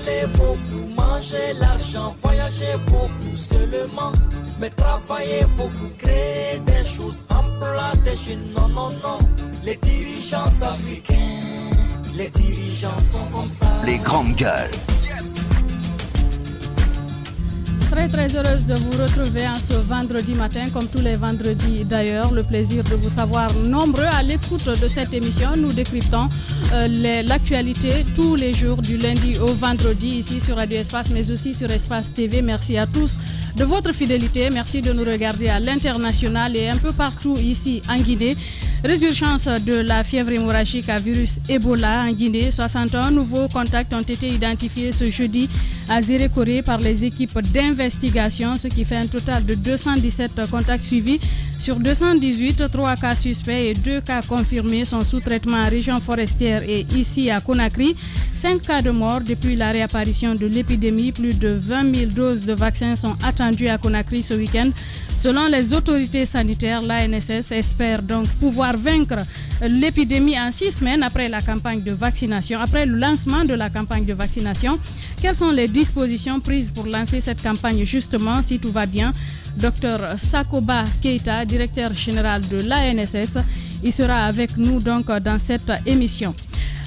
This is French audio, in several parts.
parler beaucoup, manger l'argent, voyager beaucoup seulement, mais travailler beaucoup, créer des choses, emploi des jeunes, non, non, non. Les dirigeants africains, les dirigeants sont comme ça. Les grandes gueules. Très très heureuse de vous retrouver en ce vendredi matin, comme tous les vendredis d'ailleurs. Le plaisir de vous savoir nombreux à l'écoute de cette émission. Nous décryptons l'actualité tous les jours du lundi au vendredi ici sur Radio Espace, mais aussi sur Espace TV. Merci à tous de votre fidélité. Merci de nous regarder à l'international et un peu partout ici en Guinée. Résurgence de la fièvre hémorragique à virus Ebola en Guinée. 61 nouveaux contacts ont été identifiés ce jeudi à Zérékoré par les équipes d'investigation, ce qui fait un total de 217 contacts suivis. Sur 218, 3 cas suspects et 2 cas confirmés sont sous traitement en région forestière et ici à Conakry. 5 cas de mort depuis la réapparition de l'épidémie. Plus de 20 000 doses de vaccins sont attendues à Conakry ce week-end. Selon les autorités sanitaires, l'ANSS espère donc pouvoir vaincre l'épidémie en 6 semaines après la campagne de vaccination, après le lancement de la campagne de vaccination. Quelles sont les dispositions prises pour lancer cette campagne justement, si tout va bien? Dr Sakoba Keita, directeur général de l'ANSS, il sera avec nous donc dans cette émission.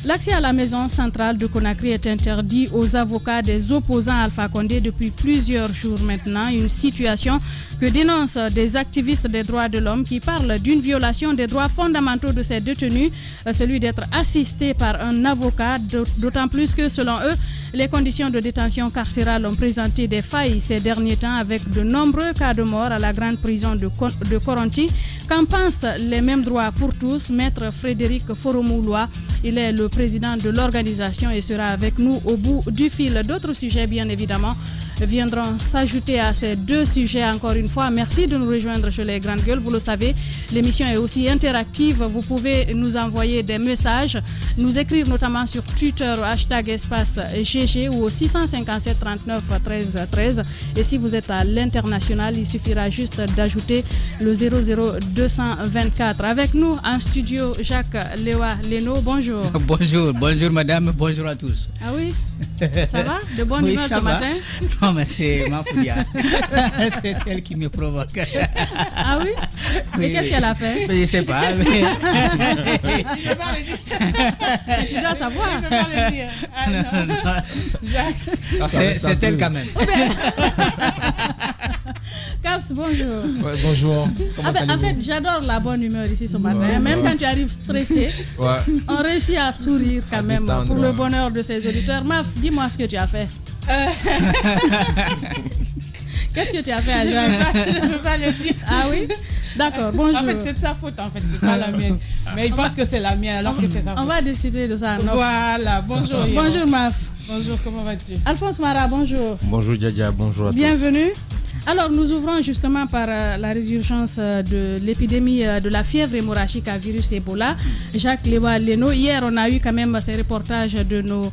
L'accès à la maison centrale de Conakry est interdit aux avocats des opposants à Alpha Condé depuis plusieurs jours maintenant. Une situation que dénoncent des activistes des droits de l'homme qui parlent d'une violation des droits fondamentaux de ces détenus, celui d'être assisté par un avocat, d'autant plus que selon eux, les conditions de détention carcérale ont présenté des failles ces derniers temps avec de nombreux cas de mort à la grande prison de Koronti. Qu'en pensent les mêmes droits pour tous? Maître Frédéric Foromoulois, il est le président de l'organisation et sera avec nous au bout du fil. D'autres sujets, bien évidemment, viendront s'ajouter à ces deux sujets. Encore une fois, merci de nous rejoindre chez les Grandes Gueules. Vous le savez, l'émission est aussi interactive. Vous pouvez nous envoyer des messages, nous écrire notamment sur Twitter, #espace GG ou au 657 39 13 13. Et si vous êtes à l'international, il suffira juste d'ajouter le 00224. Avec nous en studio, Jacques Lewa Leno. Bonjour. Bonjour madame, bonjour à tous. Ah oui, ça va? De bonne humeur ce matin? Non mais c'est ma fouille. C'est elle qui me provoque. Ah oui? Mais qu'est-ce qu'elle a fait? Je ne sais pas. Mais... tu dois savoir. C'est elle quand même. Caps, bonjour. Ouais, bonjour. En fait, j'adore la bonne humeur ici ce matin. Ouais, même quand tu arrives stressé, on réussit à sourire quand même pour le bonheur de ses auditeurs. Maf, dis-moi ce que tu as fait. Qu'est-ce que tu as fait à Jacques? Je ne peux pas le dire. Ah oui? D'accord, bonjour. En fait, c'est de sa faute, c'est pas la mienne. Mais il pense que c'est la mienne alors que c'est sa faute. On va discuter de ça. Voilà, bonjour. Bonjour Maf. Bonjour, comment vas-tu? Alphonse Mara, bonjour. Bonjour Djadia, bonjour à tous. Bienvenue. Alors, nous ouvrons justement par la résurgence de l'épidémie de la fièvre hémorragique à virus Ebola. Jacques Lewa Leno, hier, on a eu quand même ces reportages de nos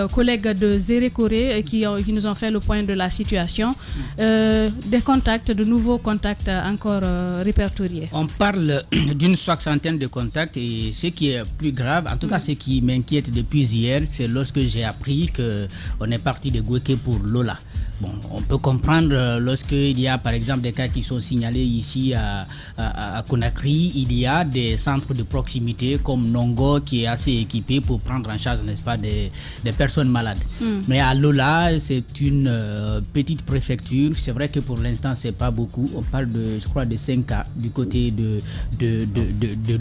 collègues de Zérékoré qui nous ont fait le point de la situation. Des contacts, de nouveaux contacts encore répertoriés. On parle d'une soixantaine de contacts et ce qui est plus grave, en tout cas ce qui m'inquiète depuis hier, c'est lorsque j'ai appris qu'on est parti de Gouéké pour Lola. Bon, on peut comprendre lorsqu'il y a par exemple des cas qui sont signalés ici à Conakry, il y a des centres de proximité comme Nongo qui est assez équipé pour prendre en charge, n'est-ce pas, des personnes malades. Mais à Lola, c'est une petite préfecture. C'est vrai que pour l'instant, c'est pas beaucoup. On parle de, je crois, de 5 cas du côté de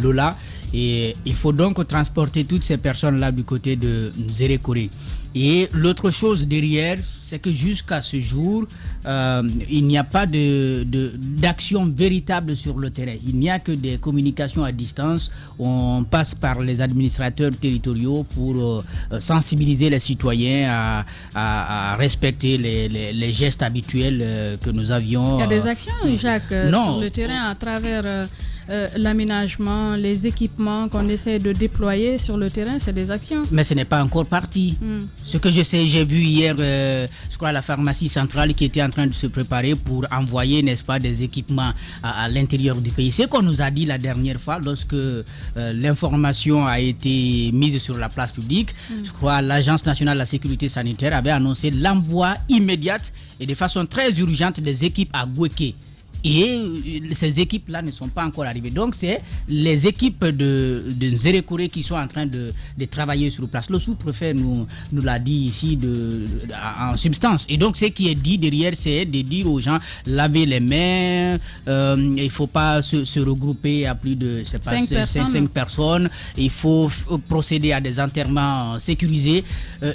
Lola. Et il faut donc transporter toutes ces personnes-là du côté de Zérékoré. Et l'autre chose derrière, c'est que jusqu'à ce jour, il n'y a pas d'action véritable sur le terrain. Il n'y a que des communications à distance. On passe par les administrateurs territoriaux pour sensibiliser les citoyens à respecter les gestes habituels que nous avions. Il y a des actions, Jacques, sur le terrain à travers l'aménagement, les équipements qu'on essaie de déployer sur le terrain, c'est des actions. Mais ce n'est pas encore parti. Ce que je sais, j'ai vu hier, je crois, la pharmacie centrale qui était en train de se préparer pour envoyer, n'est-ce pas, des équipements à l'intérieur du pays. C'est ce qu'on nous a dit la dernière fois lorsque l'information a été mise sur la place publique. Je crois l'Agence nationale de la sécurité sanitaire avait annoncé l'envoi immédiat et de façon très urgente des équipes à Gouéké. Et ces équipes-là ne sont pas encore arrivées. Donc, c'est les équipes de Nzerekore qui sont en train de travailler sur place. Le sous-préfet nous l'a dit ici en substance. Et donc, ce qui est dit derrière, c'est de dire aux gens, lavez les mains, il ne faut pas se regrouper à plus de 5 personnes. Il faut procéder à des enterrements sécurisés.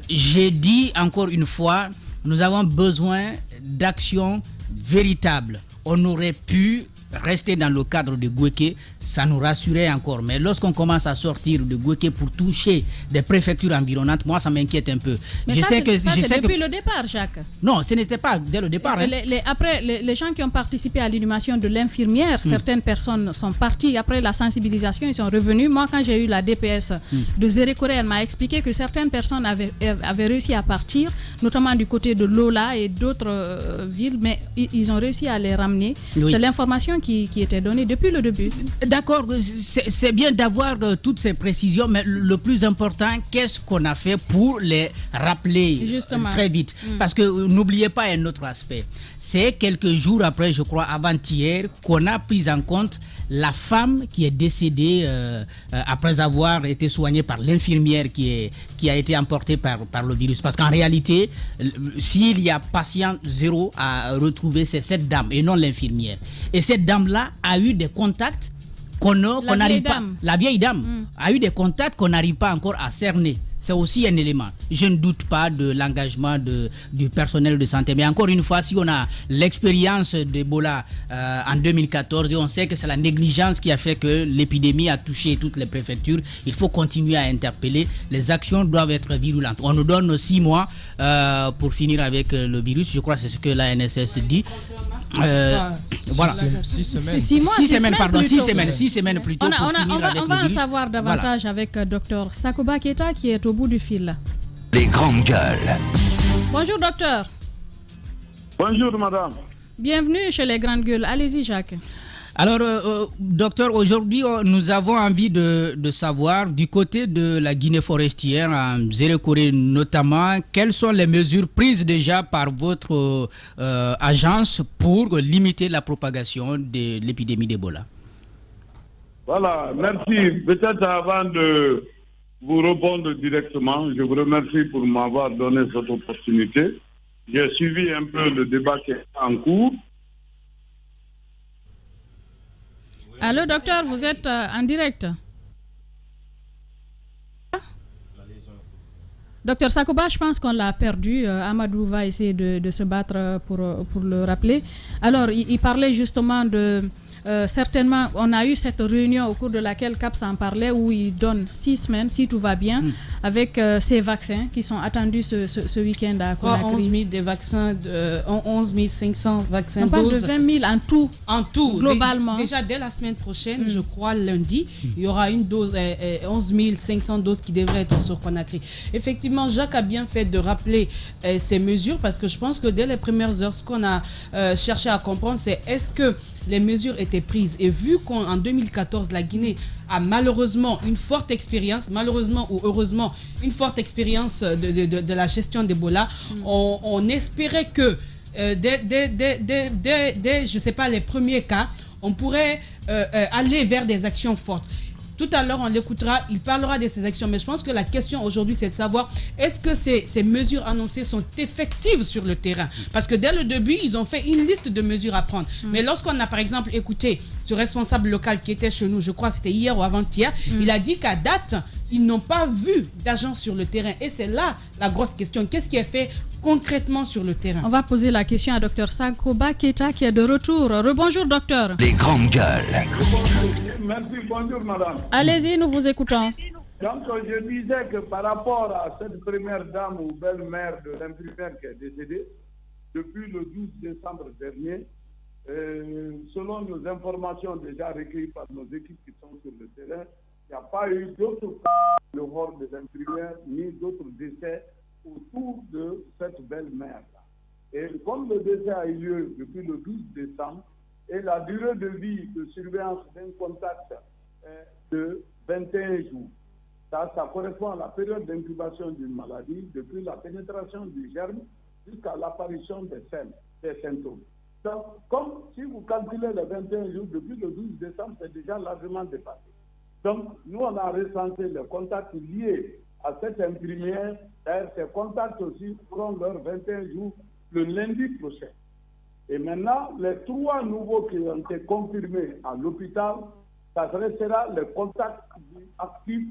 J'ai dit encore une fois, nous avons besoin d'actions véritables. On aurait pu rester dans le cadre de Gouéké, ça nous rassurait encore. Mais lorsqu'on commence à sortir de Gouéké pour toucher des préfectures environnantes, moi, ça m'inquiète un peu. Mais c'est depuis le départ, Jacques. Non, ce n'était pas dès le départ. Après, les gens qui ont participé à l'inhumation de l'infirmière, certaines personnes sont parties. Après la sensibilisation, ils sont revenus. Moi, quand j'ai eu la DPS de Nzerekore, elle m'a expliqué que certaines personnes avaient réussi à partir, notamment du côté de Lola et d'autres villes, mais ils ont réussi à les ramener. Oui. C'est l'information qui était donnée depuis le début. D'accord, c'est bien d'avoir toutes ces précisions, mais le plus important, qu'est-ce qu'on a fait pour les rappeler très vite? Parce que n'oubliez pas un autre aspect. C'est quelques jours après, je crois, avant-hier, qu'on a pris en compte la femme qui est décédée après avoir été soignée par l'infirmière qui a été emportée par le virus. Parce qu'en réalité, s'il y a patient zéro à retrouver, c'est cette dame et non l'infirmière. Et cette dame-là a eu des contacts qu'on n'arrive pas. La vieille dame a eu des contacts qu'on n'arrive pas encore à cerner. C'est aussi un élément. Je ne doute pas de l'engagement du personnel de santé. Mais encore une fois, si on a l'expérience d'Ebola en 2014 et on sait que c'est la négligence qui a fait que l'épidémie a touché toutes les préfectures, il faut continuer à interpeller. Les actions doivent être virulentes. On nous donne 6 mois pour finir avec le virus. Je crois que c'est ce que l'ANSS dit. Voilà. 6 semaines. 6 semaines plutôt. On va en savoir davantage avec Dr Sakoba Keita qui est au bout du fil. Les grandes gueules. Bonjour docteur. Bonjour madame. Bienvenue chez les grandes gueules. Allez-y Jacques. Alors, docteur, aujourd'hui, nous avons envie de savoir, du côté de la Guinée forestière, en Nzerekore notamment, quelles sont les mesures prises déjà par votre agence pour limiter la propagation de l'épidémie d'Ebola? Voilà, merci. Peut-être avant de vous répondre directement, je vous remercie pour m'avoir donné cette opportunité. J'ai suivi un peu le débat qui est en cours. Allô, docteur, vous êtes en direct. Docteur Sakoba, je pense qu'on l'a perdu. Amadou va essayer de se battre pour le rappeler. Alors, il parlait justement de... certainement, on a eu cette réunion au cours de laquelle CAPS en parlait, où il donne 6 semaines, si tout va bien, avec ces vaccins qui sont attendus ce week-end à Conakry. 11 000 des vaccins, 11 500 vaccins. On parle de 20 000 en tout. En tout, globalement. Déjà, dès la semaine prochaine, je crois lundi, il y aura une dose, 11 500 doses qui devraient être sur Conakry. Effectivement, Jacques a bien fait de rappeler ces mesures, parce que je pense que dès les premières heures, ce qu'on a cherché à comprendre, c'est est-ce que les mesures étaient prises. Et vu qu'en 2014, la Guinée a malheureusement une forte expérience, malheureusement ou heureusement, une forte expérience de la gestion d'Ebola, on espérait que dès je sais pas, les premiers cas, on pourrait aller vers des actions fortes. Tout à l'heure, on l'écoutera, il parlera de ces actions. Mais je pense que la question aujourd'hui, c'est de savoir est-ce que ces mesures annoncées sont effectives sur le terrain? Parce que dès le début, ils ont fait une liste de mesures à prendre. Mais lorsqu'on a, par exemple, écouté ce responsable local qui était chez nous, je crois que c'était hier ou avant-hier, il a dit qu'à date, ils n'ont pas vu d'agents sur le terrain. Et c'est là la grosse question. Qu'est-ce qui est fait concrètement sur le terrain? On va poser la question à Dr Sakoba Keita qui est de retour. Rebonjour, docteur. Les grandes gueules. Merci, bonjour madame. Allez-y, nous vous écoutons. Donc je disais que par rapport à cette première dame ou belle-mère de l'infirmière qui est décédée, depuis le 12 décembre dernier, selon nos informations déjà recueillies par nos équipes qui sont sur le terrain, il n'y a pas eu d'autres cas de mort des infirmières ni d'autres décès autour de cette belle mère-là. Et comme le décès a eu lieu depuis le 12 décembre, et la durée de vie de surveillance d'un contact de 21 jours, ça correspond à la période d'incubation d'une maladie depuis la pénétration du germe jusqu'à l'apparition des symptômes. Donc, comme si vous calculez les 21 jours depuis le 12 décembre, c'est déjà largement dépassé. Donc, nous, on a recensé les contacts liés à cette infirmière. Ces contacts aussi feront leurs 21 jours le lundi prochain. Et maintenant, les 3 nouveaux qui ont été confirmés à l'hôpital, ça sera les contacts actifs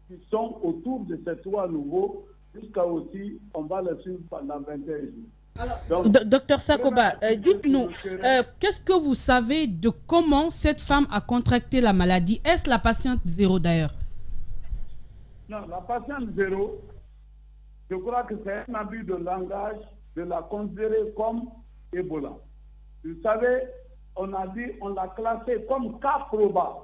qui sont autour de ces 3 nouveaux, jusqu'à aussi, on va les suivre pendant 21 jours. Alors, Docteur Sakoba, dites-nous, qu'est-ce que vous savez de comment cette femme a contracté la maladie? Est-ce la patiente 0 d'ailleurs? Non, la patiente 0, je crois que c'est un abus de langage de la considérer comme Ebola. Vous savez, on l'a classée comme cas probable.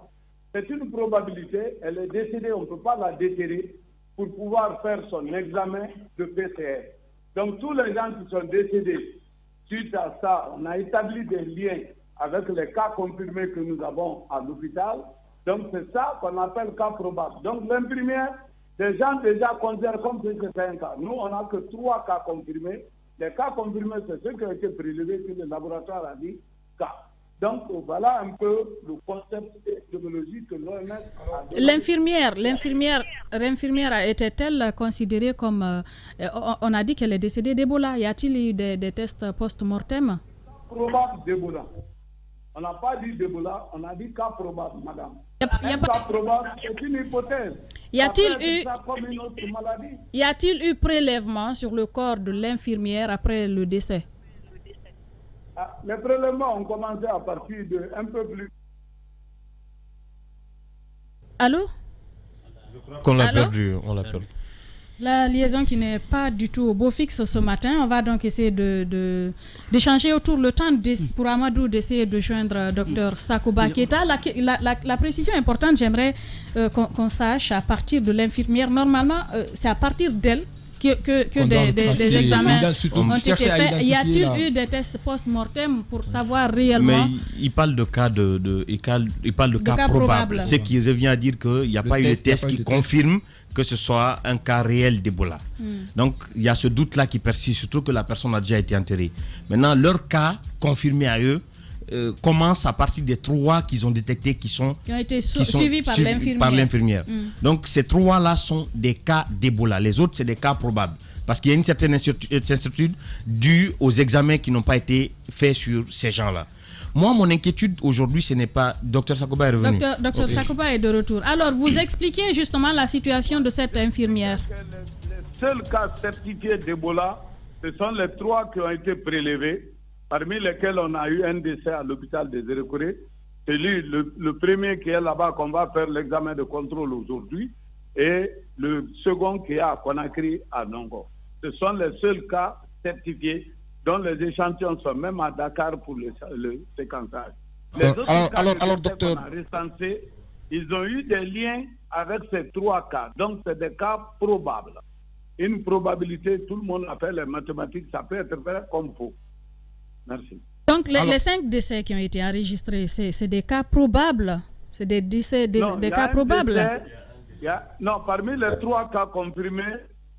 C'est une probabilité, elle est décédée, on ne peut pas la déterrer pour pouvoir faire son examen de PCR. Donc tous les gens qui sont décédés, suite à ça, on a établi des liens avec les cas confirmés que nous avons à l'hôpital. Donc c'est ça qu'on appelle cas probable. Donc l'infirmière, les gens déjà considèrent comme si c'était un cas. Nous, on n'a que 3 cas confirmés. Les cas confirmés, c'est ceux qui ont été prélevés que le laboratoire a dit cas. Donc voilà un peu le concept épidémiologique que l'OMS a donné. L'infirmière a été-elle considérée comme... on a dit qu'elle est décédée d'Ebola. Y a-t-il eu des tests post-mortem? Probable d'Ebola. On n'a pas dit d'Ebola, on a dit cas probable, madame. Cas probable, c'est une hypothèse. Y a-t-il eu prélèvement sur le corps de l'infirmière après le décès? Les prélèvements ont commencé à partir de un peu plus. Allô? Je crois qu'on l'a perdu, on l'a perdu. La liaison qui n'est pas du tout au beau fixe ce matin. On va donc essayer d'échanger autour le temps pour Amadou d'essayer de joindre Dr Sakoba Keita. La précision importante, j'aimerais qu'on sache à partir de l'infirmière. Normalement, c'est à partir d'elle que des examens ont été faits. Y a-t-il eu des tests post-mortem pour savoir réellement? Mais il parle de cas il parle de cas probables. Ce qui revient à dire qu'il n'y a pas eu de test qui confirme que ce soit un cas réel d'Ebola. Donc il y a ce doute-là qui persiste, surtout que la personne a déjà été enterrée. Maintenant, leur cas confirmé à eux commence à partir des 3 qu'ils ont détectés qui ont été suivis par l'infirmière. Donc ces 3-là sont des cas d'Ebola. Les autres, c'est des cas probables. Parce qu'il y a une certaine incertitude due aux examens qui n'ont pas été faits sur ces gens-là. Moi, mon inquiétude aujourd'hui, ce n'est pas... Dr Sakoba est revenu. Dr Sakoba est de retour. Alors, vous expliquez justement la situation de cette infirmière. Les seuls cas certifiés d'Ebola, ce sont les 3 qui ont été prélevés, parmi lesquels on a eu un décès à l'hôpital des Zérékoré. C'est lui, le premier qui est là-bas, qu'on va faire l'examen de contrôle aujourd'hui, et le second qui est à Conakry, à Nongo. Ce sont les seuls cas certifiés dont les échantillons sont même à Dakar pour le séquençage. Les autres cas docteur, qu'on a recensés, ils ont eu des liens avec ces 3 cas. Donc, c'est des cas probables. Une probabilité, tout le monde a fait les mathématiques, ça peut être vrai comme faux. Merci. Donc, les 5 décès qui ont été enregistrés, c'est des cas probables? C'est des décès, des cas probables? Non, parmi les 3 cas confirmés,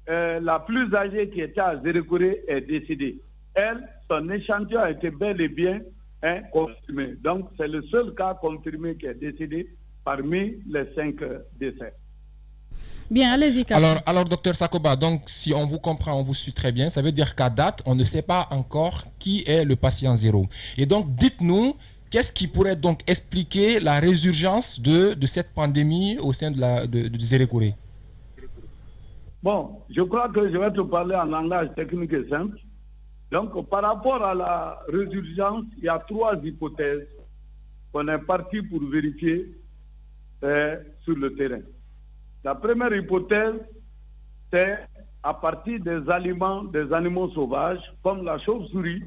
la plus âgée qui était à Zérékoré est décédée. Elle, son échantillon a été bel et bien confirmé. Donc, c'est le seul cas confirmé qui est décédé parmi les 5 décès. Bien, allez-y. Alors, docteur Sakoba, donc, si on vous comprend, on vous suit très bien, ça veut dire qu'à date, on ne sait pas encore qui est le patient 0. Et donc, dites-nous, qu'est-ce qui pourrait donc expliquer la résurgence de cette pandémie au sein de Zérékoré? Bon, je crois que je vais te parler en langage technique et simple. Donc, par rapport à la résurgence, il y a 3 hypothèses qu'on est parti pour vérifier sur le terrain. La première hypothèse, c'est à partir des aliments des animaux sauvages, comme la chauve-souris,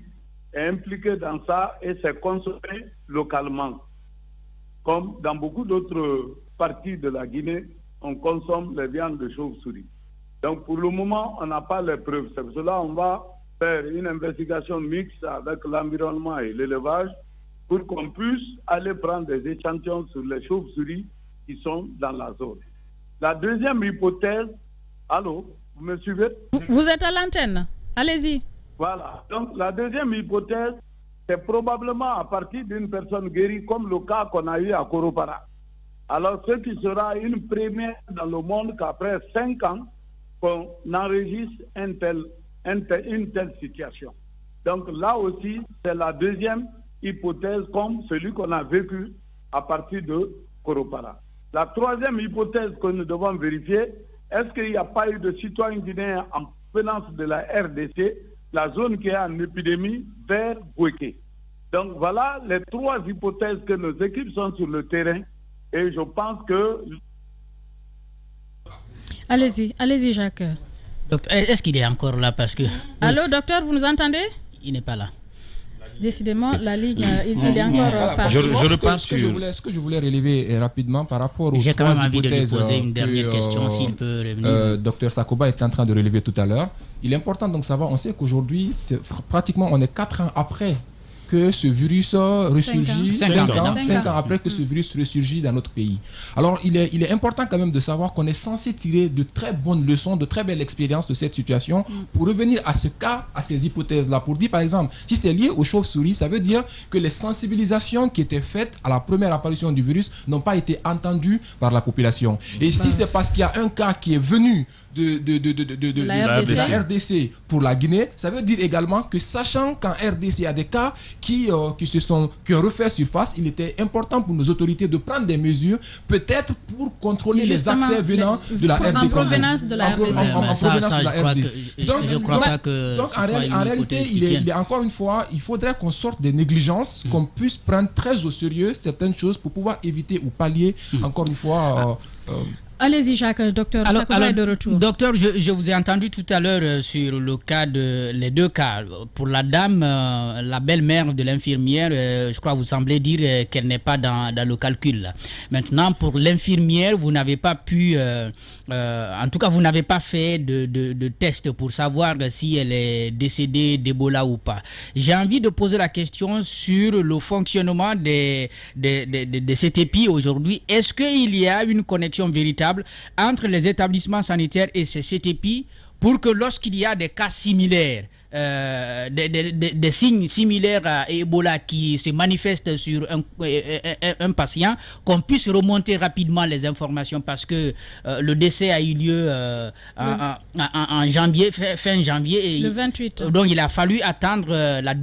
est impliqué dans ça et c'est consommé localement. Comme dans beaucoup d'autres parties de la Guinée, on consomme les viandes de chauve-souris. Donc pour le moment, on n'a pas les preuves. C'est pour cela qu'on va faire une investigation mixte avec l'environnement et l'élevage pour qu'on puisse aller prendre des échantillons sur les chauves-souris qui sont dans la zone. La deuxième hypothèse, allô, vous me suivez? Vous êtes à l'antenne, allez-y. Voilà, donc la deuxième hypothèse, c'est probablement à partir d'une personne guérie comme le cas qu'on a eu à Koropara. Alors ce qui sera une première dans le monde qu'après 5 ans, qu'on enregistre une telle situation. Donc là aussi, c'est la deuxième hypothèse comme celui qu'on a vécu à partir de Koropara. La troisième hypothèse que nous devons vérifier, est-ce qu'il n'y a pas eu de citoyens guinéens en provenance de la RDC, la zone qui est en épidémie, vers Gouéké. Donc voilà les 3 hypothèses que nos équipes sont sur le terrain et je pense que... Allez-y Jacques. Docteur, est-ce qu'il est encore là parce que... Allô docteur, vous nous entendez? Il n'est pas là. Décidément, la ligne, il est encore parti. Je repense ce que je voulais relever rapidement par rapport aux 3 hypothèses. J'ai quand même envie de lui poser une dernière question, s'il peut revenir. Docteur Sakoba était en train de relever tout à l'heure. Il est important donc de savoir, on sait qu'aujourd'hui, pratiquement on est 4 ans après que ce virus ressurgit, 5 ans après que ce virus ressurgit dans notre pays. Alors il est important quand même de savoir qu'on est censé tirer de très bonnes leçons, de très belles expériences de cette situation pour revenir à ce cas, à ces hypothèses-là. Pour dire par exemple, si c'est lié aux chauves-souris, ça veut dire que les sensibilisations qui étaient faites à la première apparition du virus n'ont pas été entendues par la population. Et si c'est parce qu'il y a un cas qui est venu de la RDC pour la Guinée, ça veut dire également que sachant qu'en RDC il y a des cas qui ont refait surface, il était important pour nos autorités de prendre des mesures, peut-être pour contrôler les accès venant de la RDC. En provenance de la RDC. Donc en réalité, il est encore une fois, il faudrait qu'on sorte des négligences, qu'on puisse prendre très au sérieux certaines choses pour pouvoir éviter ou pallier, encore une fois... Allez-y Jacques, docteur Sakoba est de retour. Docteur, je vous ai entendu tout à l'heure sur le cas les 2 cas. Pour la dame, la belle-mère de l'infirmière, je crois que vous semblez dire qu'elle n'est pas dans le calcul. Là. Maintenant, pour l'infirmière, vous n'avez pas pu, en tout cas vous n'avez pas fait de test pour savoir si elle est décédée d'Ebola ou pas. J'ai envie de poser la question sur le fonctionnement de cet épi aujourd'hui. Est-ce qu'il y a une connexion véritable entre les établissements sanitaires et ces CTP pour que lorsqu'il y a des cas similaires, des signes similaires à Ebola qui se manifestent sur un patient, qu'on puisse remonter rapidement les informations parce que le décès a eu lieu en janvier, fin janvier. Le 28. Donc il a fallu attendre la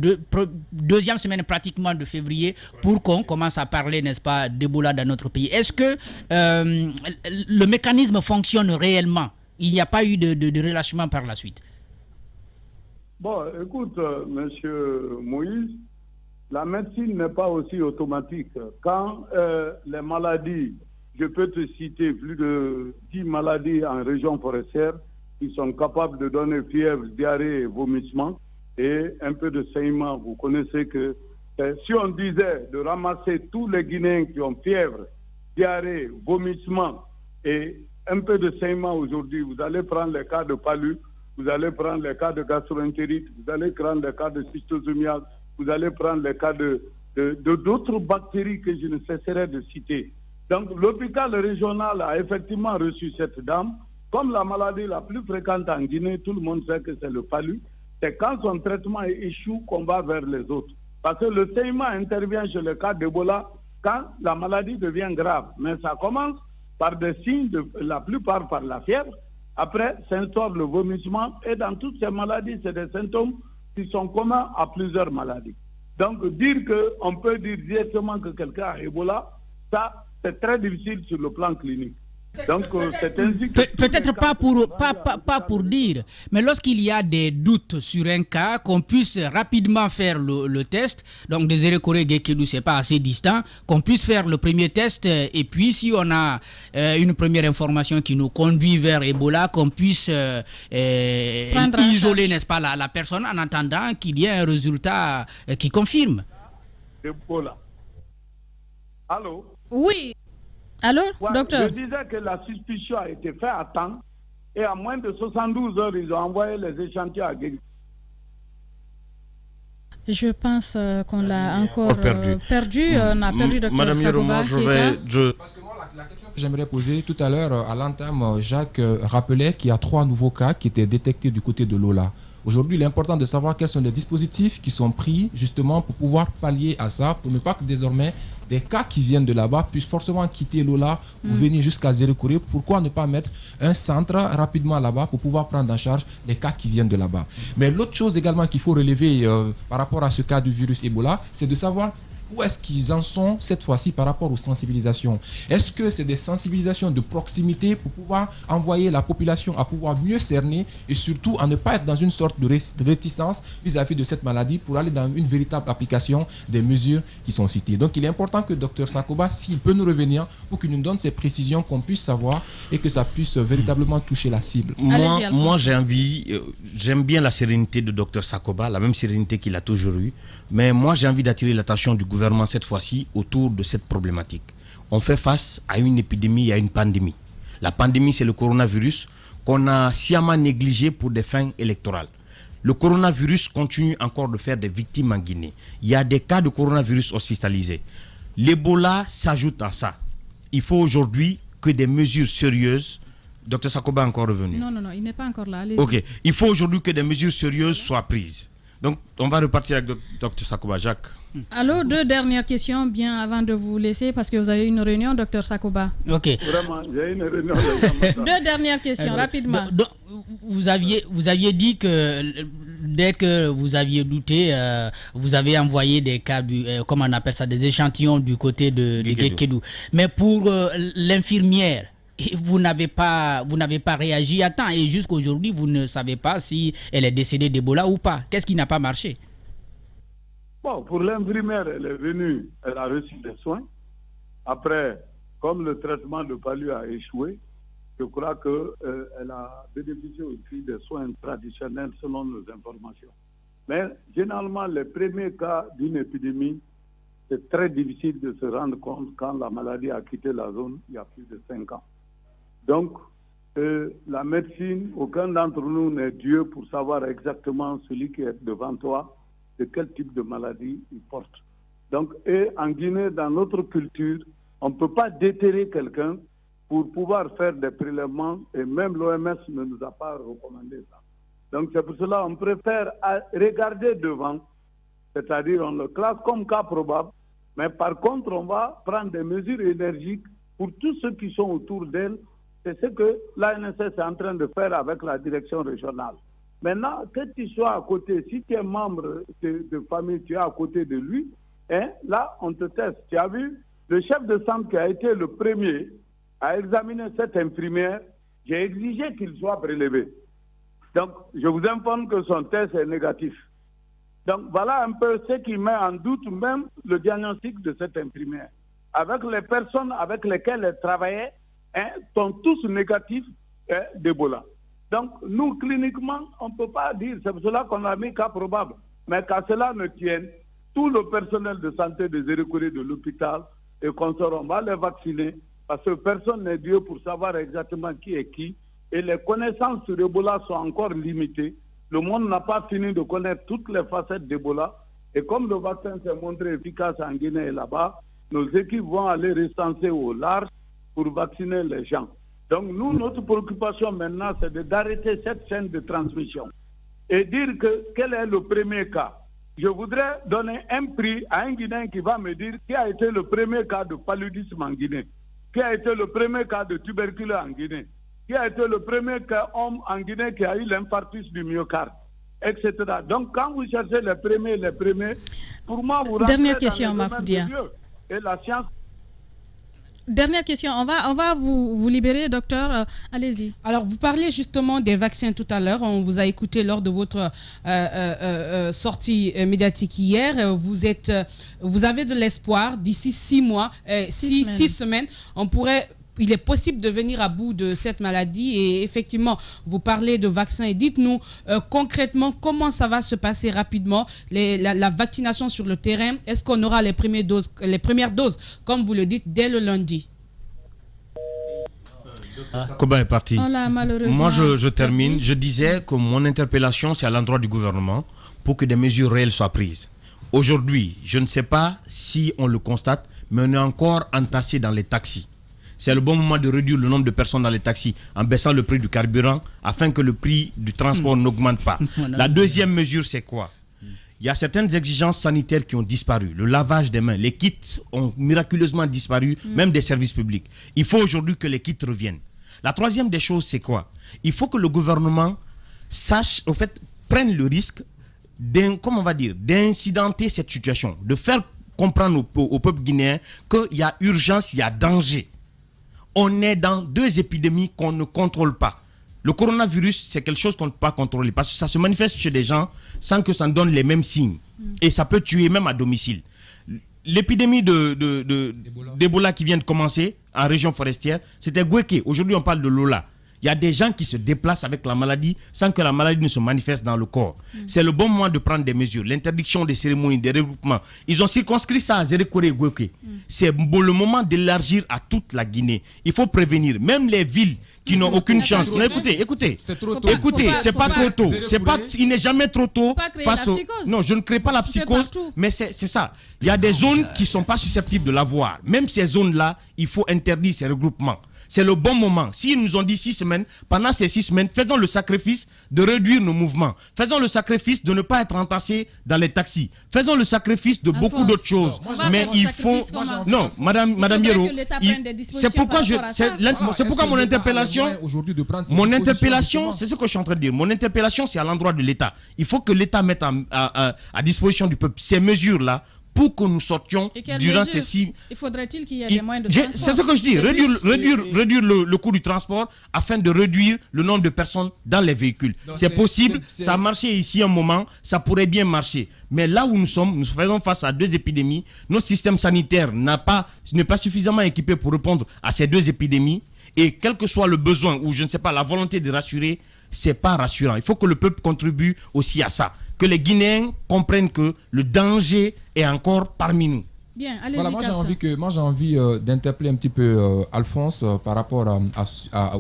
deuxième semaine pratiquement de février pour qu'on commence à parler, n'est-ce pas, d'Ebola dans notre pays. Est-ce que le mécanisme fonctionne réellement? Il n'y a pas eu de relâchement par la suite? Bon, écoute, monsieur Moïse, la médecine n'est pas aussi automatique. Quand les maladies, je peux te citer plus de 10 maladies en région forestière qui sont capables de donner fièvre, diarrhée, vomissement et un peu de saignement. Vous connaissez que si on disait de ramasser tous les Guinéens qui ont fièvre, diarrhée, vomissement et un peu de saignement aujourd'hui, vous allez prendre les cas de palu, vous allez prendre les cas de gastroentérite, vous allez prendre les cas de schistosomiase, vous allez prendre les cas d'autres bactéries que je ne cesserai de citer. Donc l'hôpital régional a effectivement reçu cette dame. Comme la maladie la plus fréquente en Guinée, tout le monde sait que c'est le palu. C'est quand son traitement échoue qu'on va vers les autres. Parce que le saignement intervient chez le cas d'Ebola quand la maladie devient grave. Mais ça commence par des signes, la plupart par la fièvre. Après, s'instaure le vomissement. Et dans toutes ces maladies, c'est des symptômes qui sont communs à plusieurs maladies. Donc, dire qu'on peut dire directement que quelqu'un a Ebola, ça, c'est très difficile sur le plan clinique. Donc, c'est ainsi que peut-être pas pour dire, mais lorsqu'il y a des doutes sur un cas, qu'on puisse rapidement faire le test. Donc, Désiré Koré Gekedou, c'est pas assez distant, qu'on puisse faire le premier test et puis si on a une première information qui nous conduit vers Ebola, qu'on puisse isoler, n'est-ce pas, la personne en attendant qu'il y ait un résultat qui confirme. Ebola. Allô? Oui. Alors, docteur? Je disais que la suspicion a été faite à temps et à moins de 72 heures, ils ont envoyé les échantillons à Guégué. Je pense qu'on l'a encore perdu. On a perdu Dr Sakoba. Parce que moi, la question que j'aimerais poser tout à l'heure, à l'entame, Jacques rappelait qu'il y a 3 nouveaux cas qui étaient détectés du côté de Lola. Aujourd'hui, il est important de savoir quels sont les dispositifs qui sont pris justement pour pouvoir pallier à ça, pour ne pas que désormais des cas qui viennent de là-bas puissent forcément quitter Lola pour venir jusqu'à Désiré Koré. Pourquoi ne pas mettre un centre rapidement là-bas pour pouvoir prendre en charge les cas qui viennent de là-bas? Mais l'autre chose également qu'il faut relever par rapport à ce cas du virus Ebola, c'est de savoir où est-ce qu'ils en sont cette fois-ci par rapport aux sensibilisations. Est-ce que c'est des sensibilisations de proximité pour pouvoir envoyer la population à pouvoir mieux cerner et surtout à ne pas être dans une sorte de réticence vis-à-vis de cette maladie pour aller dans une véritable application des mesures qui sont citées. Donc il est important que Dr Sakoba, s'il peut nous revenir pour qu'il nous donne ces précisions qu'on puisse savoir et que ça puisse véritablement toucher la cible. Moi j'aime bien la sérénité de Dr Sakoba, la même sérénité qu'il a toujours eue. Mais moi, j'ai envie d'attirer l'attention du gouvernement cette fois-ci autour de cette problématique. On fait face à une épidémie et à une pandémie. La pandémie, c'est le coronavirus qu'on a sciemment négligé pour des fins électorales. Le coronavirus continue encore de faire des victimes en Guinée. Il y a des cas de coronavirus hospitalisés. L'Ebola s'ajoute à ça. Il faut aujourd'hui que des mesures sérieuses... Dr Sakoba est encore revenu. Non, il n'est pas encore là. Allez-y. Ok. Il faut aujourd'hui que des mesures sérieuses soient prises. Donc, on va repartir avec Dr Sakoba. Jacques. Alors, 2 dernières questions, bien avant de vous laisser, parce que vous avez une réunion, Dr Sakoba. Ok. Vraiment, j'ai une réunion. 2 dernières questions, rapidement. Donc, vous aviez dit que dès que vous aviez douté, vous avez envoyé des cas, comment on appelle ça, des échantillons du côté de Gekedou. Mais pour l'infirmière, vous n'avez pas réagi à temps et jusqu'aujourd'hui vous ne savez pas si elle est décédée d'Ebola ou pas. Qu'est-ce qui n'a pas marché? Bon, pour l'infirmière, elle est venue, elle a reçu des soins. Après, comme le traitement de Palu a échoué, je crois qu'elle a bénéficié aussi des soins traditionnels selon nos informations. Mais généralement, les premiers cas d'une épidémie, c'est très difficile de se rendre compte quand la maladie a quitté la zone il y a plus de 5 ans. Donc, la médecine, aucun d'entre nous n'est Dieu pour savoir exactement celui qui est devant toi, de quel type de maladie il porte. Donc, et en Guinée, dans notre culture, on ne peut pas déterrer quelqu'un pour pouvoir faire des prélèvements, et même l'OMS ne nous a pas recommandé ça. Donc, c'est pour cela qu'on préfère regarder devant, c'est-à-dire on le classe comme cas probable, mais par contre, on va prendre des mesures énergiques pour tous ceux qui sont autour d'elle. C'est ce que l'ANSS est en train de faire avec la direction régionale. Maintenant, que tu sois à côté, si tu es membre de famille, tu es à côté de lui, hein, là, on te teste. Tu as vu, le chef de centre qui a été le premier à examiner cette infirmière, j'ai exigé qu'il soit prélevé. Donc, je vous informe que son test est négatif. Donc, voilà un peu ce qui met en doute même le diagnostic de cette infirmière. Avec les personnes avec lesquelles elle travaillait, sont tous négatifs d'Ebola. Donc, nous, cliniquement, on ne peut pas dire, c'est pour cela qu'on a mis cas probable. Mais qu'à cela ne tienne, tout le personnel de santé des Désiré Koré de l'hôpital et qu'on va les vacciner, parce que personne n'est Dieu pour savoir exactement qui est qui. Et les connaissances sur Ebola sont encore limitées. Le monde n'a pas fini de connaître toutes les facettes d'Ebola. Et comme le vaccin s'est montré efficace en Guinée et là-bas, nos équipes vont aller recenser au large pour vacciner les gens. Donc nous, notre préoccupation maintenant, c'est d'arrêter cette chaîne de transmission et dire que quel est le premier cas. Je voudrais donner un prix à un Guinéen qui va me dire qui a été le premier cas de paludisme en Guinée, qui a été le premier cas de tuberculose en Guinée, qui a été le premier cas homme en Guinée qui a eu l'infarctus du myocarde, etc. Donc quand vous cherchez les premiers, pour moi, vous rentrez Dernière dans question, le domaine de Mafoudia. Dieu et la science. Dernière question, on va vous libérer, docteur. Allez-y. Alors, vous parliez justement des vaccins tout à l'heure. On vous a écouté lors de votre sortie médiatique hier. Vous avez de l'espoir. D'ici 6 mois, 6 semaines, il est possible de venir à bout de cette maladie. Et effectivement, vous parlez de vaccins et dites-nous concrètement comment ça va se passer rapidement, la vaccination sur le terrain. Est-ce qu'on aura les premières doses, comme vous le dites, dès le lundi? Koba est parti. Moi, je termine. Je disais que mon interpellation, c'est à l'endroit du gouvernement pour que des mesures réelles soient prises. Aujourd'hui, je ne sais pas si on le constate, mais on est encore entassé dans les taxis. C'est le bon moment de réduire le nombre de personnes dans les taxis en baissant le prix du carburant afin que le prix du transport n'augmente pas. La deuxième mesure, c'est quoi? Il y a certaines exigences sanitaires qui ont disparu. Le lavage des mains, les kits ont miraculeusement disparu, même des services publics. Il faut aujourd'hui que les kits reviennent. La troisième des choses, c'est quoi? Il faut que le gouvernement prenne le risque d'incidenter cette situation, de faire comprendre au peuple guinéen qu'il y a urgence, il y a danger. On est dans 2 épidémies qu'on ne contrôle pas. Le coronavirus, c'est quelque chose qu'on ne peut pas contrôler parce que ça se manifeste chez des gens sans que ça ne donne les mêmes signes. Et ça peut tuer même à domicile. L'épidémie d'Ebola qui vient de commencer en région forestière, c'était Gweke. Aujourd'hui, on parle de Lola. Il y a des gens qui se déplacent avec la maladie sans que la maladie ne se manifeste dans le corps. C'est le bon moment de prendre des mesures. L'interdiction des cérémonies, des regroupements. Ils ont circonscrit ça à Zérekore et Gweke. C'est le moment d'élargir à toute la Guinée. Il faut prévenir. Même les villes qui n'ont aucune chance. Non, écoutez. C'est trop tôt. Écoutez, c'est pas trop tôt. Il n'est jamais trop tôt face au... Non, je ne crée pas la psychose, mais c'est ça. Il y a des zones qui ne sont pas susceptibles de l'avoir. Même ces zones-là, il faut interdire ces regroupements. C'est le bon moment. S'ils nous ont dit 6 semaines, pendant ces 6 semaines, faisons le sacrifice de réduire nos mouvements. Faisons le sacrifice de ne pas être entassés dans les taxis. Faisons le sacrifice de beaucoup d'autres choses. Mais il faut... Non, Madame Yero, c'est pourquoi mon interpellation... Mon interpellation, c'est ce que je suis en train de dire. Mon interpellation, c'est à l'endroit de l'État. Il faut que l'État mette à disposition du peuple ces mesures-là pour que nous sortions durant ces 6... Il faudrait-il qu'il y ait des moyens de transport? C'est ce que je dis, réduire le coût du transport afin de réduire le nombre de personnes dans les véhicules. C'est possible, ça a marché ici un moment, ça pourrait bien marcher. Mais là où nous sommes, nous faisons face à 2 épidémies. Notre système sanitaire n'est pas suffisamment équipé pour répondre à ces 2 épidémies. Et quel que soit le besoin ou je ne sais pas, la volonté de rassurer, c'est pas rassurant. Il faut que le peuple contribue aussi à ça. Que les Guinéens comprennent que le danger est encore parmi nous. Bien, allez-y. Voilà, moi j'ai envie d'interpeller un petit peu Alphonse par rapport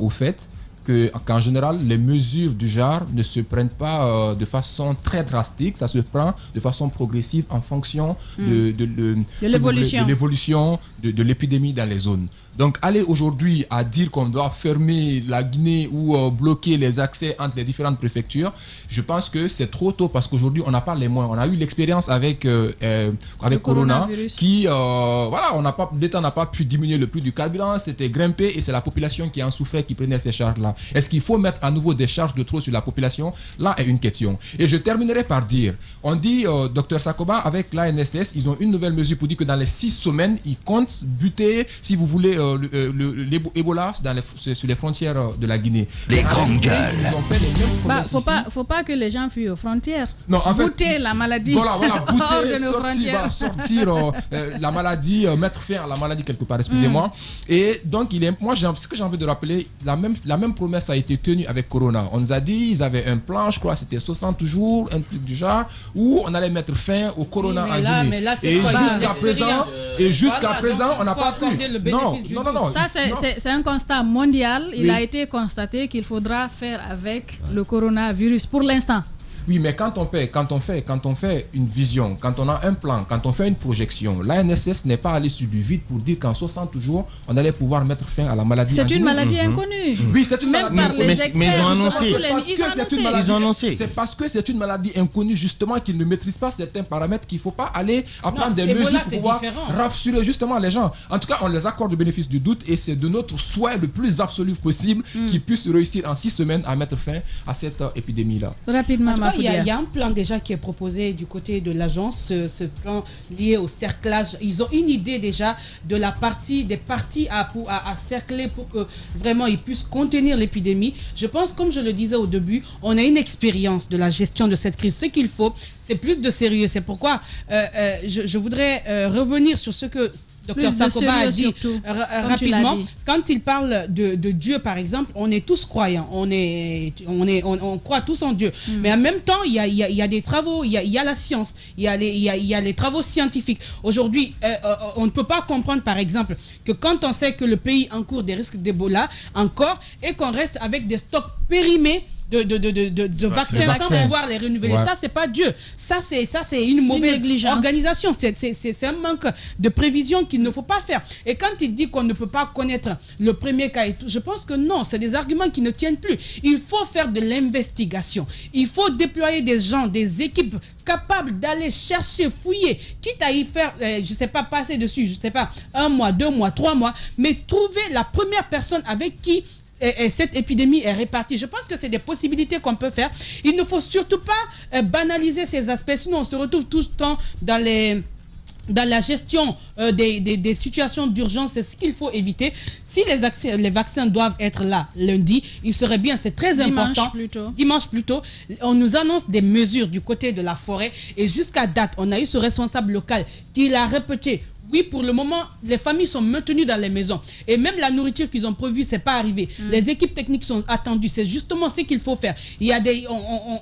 au fait qu'en général, les mesures du genre ne se prennent pas de façon très drastique, ça se prend de façon progressive en fonction de l'évolution de l'épidémie dans les zones. Donc, aller aujourd'hui à dire qu'on doit fermer la Guinée ou bloquer les accès entre les différentes préfectures, je pense que c'est trop tôt parce qu'aujourd'hui, on n'a pas les moyens. On a eu l'expérience avec Corona qui, l'État n'a pas pu diminuer le prix du carburant, c'était grimpé et c'est la population qui en souffrait, qui prenait ces charges-là. Est-ce qu'il faut mettre à nouveau des charges de trop sur la population? Là est une question. Et je terminerai par dire, on dit, Dr Sakoba, avec l'ANSS, ils ont une nouvelle mesure pour dire que dans les 6 semaines, ils comptent buter, si vous voulez, l'Ebola sur les frontières de la Guinée. Les grandes gueules. Ils ont fait les mêmes promesses faut pas que les gens fuient aux frontières. Non, en fait, bouter la maladie. Voilà, bouter, sortir la maladie, mettre fin à la maladie quelque part, excusez-moi. Et donc, ce que j'ai envie de rappeler, la même promesse a été tenue avec Corona. On nous a dit, ils avaient un plan, je crois, c'était 60 jours, un truc du genre, où on allait mettre fin au Corona en Guinée. Mais là, et jusqu'à présent, on n'a pas pu. Non. Ça, c'est un constat mondial. Il a été constaté qu'il faudra faire avec le coronavirus pour l'instant. Oui, mais quand on fait une vision, quand on a un plan, quand on fait une projection, l'ANSS n'est pas allé sur du vide pour dire qu'en 60 jours, on allait pouvoir mettre fin à la maladie. C'est une maladie inconnue. Oui, c'est une maladie inconnue. Mais ils ont annoncé. C'est parce que c'est une maladie inconnue, justement, qu'ils ne maîtrisent pas certains paramètres qu'il ne faut pas aller à prendre des mesures pour pouvoir rassurer justement les gens. En tout cas, on les accorde le bénéfice du doute et c'est de notre souhait le plus absolu possible qu'ils puissent réussir en 6 semaines à mettre fin à cette épidémie-là. Rapidement, il y a un plan déjà qui est proposé du côté de l'agence, ce plan lié au cerclage. Ils ont une idée déjà de des parties à cercler pour que vraiment ils puissent contenir l'épidémie. Je pense, comme je le disais au début, on a une expérience de la gestion de cette crise. Ce qu'il faut, c'est plus de sérieux. C'est pourquoi je voudrais revenir sur ce que Dr Sakoba a dit rapidement. Quand il parle de Dieu, par exemple, on est tous croyants, on croit tous en Dieu. Mais en même temps, il y a des travaux, il y a la science, il y a les travaux scientifiques. Aujourd'hui, on ne peut pas comprendre, par exemple, que quand on sait que le pays encourt des risques d'Ebola encore et qu'on reste avec des stocks périmés de vaccins sans pouvoir les renouveler. Ouais. Ça, c'est pas Dieu. Ça, c'est une mauvaise organisation. C'est un manque de prévision qu'il ne faut pas faire. Et quand il dit qu'on ne peut pas connaître le premier cas et tout, je pense que non, c'est des arguments qui ne tiennent plus. Il faut faire de l'investigation. Il faut déployer des gens, des équipes capables d'aller chercher, fouiller, quitte à y faire, je sais pas, passer dessus, je sais pas, 1 mois, 2 mois, 3 mois, mais trouver la première personne avec qui cette épidémie est répartie. Je pense que c'est des possibilités qu'on peut faire. Il ne faut surtout pas banaliser ces aspects, sinon on se retrouve tout le temps dans la gestion des situations d'urgence. C'est ce qu'il faut éviter. Si les vaccins doivent être là lundi, il serait bien, c'est très important. Dimanche plutôt, on nous annonce des mesures du côté de la forêt et jusqu'à date, on a eu ce responsable local qui l'a répété. Oui, pour le moment, les familles sont maintenues dans les maisons. Et même la nourriture qu'ils ont prévue, ce n'est pas arrivé. Les équipes techniques sont attendues. C'est justement ce qu'il faut faire. Il y a